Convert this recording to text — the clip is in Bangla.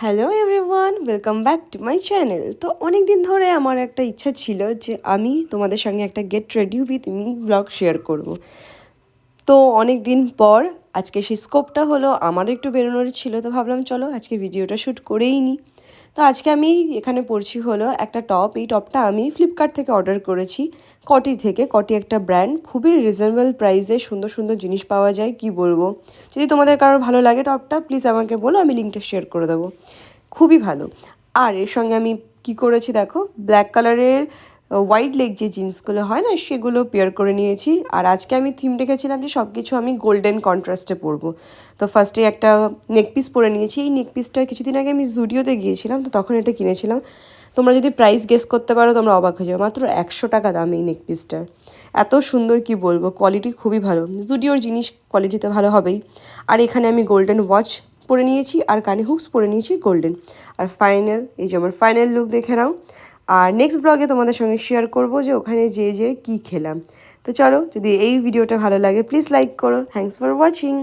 Hello everyone, welcome back to my channel. তো অনেক দিন ধরে আমার একটা ইচ্ছা ছিল যে আমি তোমাদের সঙ্গে একটা get ready with me blog share করব। তো অনেক দিন পর আজকে সেই স্কোপটা হলো, আমারও একটু বেরোনোর ছিল, তো ভাবলাম চলো আজকে ভিডিওটা শ্যুট করেই নিই। তো আজকে আমি এখানে পরছি হলো একটা টপ। এই টপটা আমি ফ্লিপকার্ট থেকে অর্ডার করেছি, কটি থেকে। কটি একটা ব্র্যান্ড, খুবই রিজনেবল প্রাইসে সুন্দর সুন্দর জিনিস পাওয়া যায়, কি বলবো। যদি তোমাদের কারোর ভালো লাগে টপটা, প্লিজ আমাকে বলো, আমি লিঙ্কটা শেয়ার করে দেবো। খুবই ভালো। আর এর সঙ্গে আমি কি করেছি দেখো, ব্ল্যাক কালারের হোয়াইট লেগ যে জিন্সগুলো হয় না, সেগুলো পেয়ার করে নিয়েছি। আর আজকে আমি থিম রেখেছিলাম যে সব কিছু আমি গোল্ডেন কন্ট্রাস্টে পরবো। তো ফার্স্টে একটা নেক পিস পরে নিয়েছি। এই নেক পিসটা কিছুদিন আগে আমি জুডিওতে গিয়েছিলাম, তো তখন এটা কিনেছিলাম। তোমরা যদি প্রাইস গেস করতে পারো তোমরা অবাক হয়ে যাবে, মাত্র 100 টাকা দাম এই নেক পিসটার। এত সুন্দর, কি বলবো, কোয়ালিটি খুবই ভালো। জুডিওর জিনিস কোয়ালিটি তো ভালো হবেই। আর এখানে আমি গোল্ডেন ওয়াচ পরে নিয়েছি, আর কানে হুপস পরে নিয়েছি গোল্ডেন। আর ফাইনাল, এই যে আমার ফাইনাল লুক দেখে নাও। আর নেক্সট ব্লগে তোমাদের সঙ্গে শেয়ার করবো যে ওখানে যে কী খেলাম। তো চলো, যদি এই ভিডিওটা ভালো লাগে প্লিজ লাইক করো। Thanks for watching.